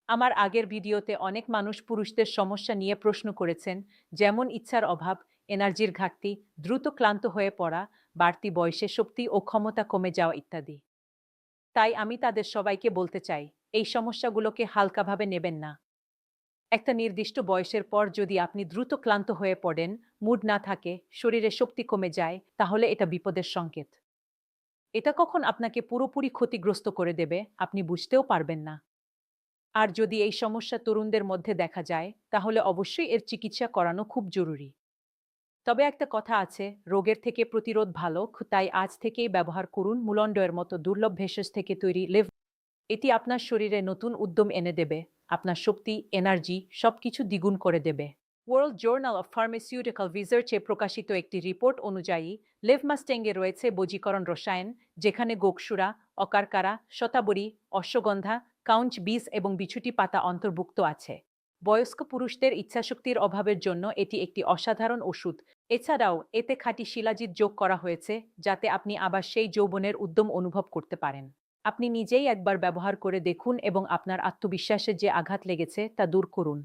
আমার আগের ভিডিওতে অনেক মানুষ পুরুষদের সমস্যা নিয়ে প্রশ্ন করেছেন, যেমন ইচ্ছার অভাব, এনার্জির ঘাটতি, দ্রুত ক্লান্ত হয়ে পড়া, বাড়তি বয়সে শক্তি ও ক্ষমতা কমে যাওয়া ইত্যাদি। তাই আমি তাদের সবাইকে বলতে চাই, এই সমস্যাগুলোকে হালকাভাবে নেবেন না। একটা নির্দিষ্ট বয়সের পর যদি আপনি দ্রুত ক্লান্ত হয়ে পড়েন, মুড না থাকে, শরীরে শক্তি কমে যায়, তাহলে এটা বিপদের সংকেত। এটা কখন আপনাকে পুরোপুরি ক্ষতিগ্রস্ত করে দেবে, আপনি বুঝতেও পারবেন না। আর যদি এই সমস্যা তরুণদের মধ্যে দেখা যায়, তাহলে অবশ্যই এর চিকিৎসা করানো খুব জরুরি। তবে একটা কথা আছে, রোগের থেকে প্রতিরোধ ভালো, তাই আজ থেকেই ব্যবহার করুন মুলন্ডয়ের মতো দুর্লভ ভেষজ থেকে তৈরি লিভ। এটি আপনার শরীরে নতুন উদ্যম এনে দেবে, আপনার শক্তি, এনার্জি সবকিছু দ্বিগুণ করে দেবে। ওয়ার্ল্ড জার্নাল অফ ফার্মাসিউটিক্যাল রিসার্চে প্রকাশিত একটি রিপোর্ট অনুযায়ী লেভমাস্টেঙ্গে রয়েছে বশীকরণ রসায়ন, যেখানে গোকসুরা, অকারকারা, শতাবরী, অশ্বগন্ধা, কাউঞ্চ বীজ এবং বিছুটি পাতা অন্তর্ভুক্ত আছে। বয়স্ক পুরুষদের ইচ্ছাশক্তির অভাবের জন্য এটি একটি অসাধারণ ওষুধ। এছাড়াও এতে খাঁটি শিলাজিৎ যোগ করা হয়েছে, যাতে আপনি আবার সেই যৌবনের উদ্যম অনুভব করতে পারেন। আপনি নিজেই একবার ব্যবহার করে দেখুন এবং আপনার আত্মবিশ্বাসে যে আঘাত লেগেছে তা দূর করুন।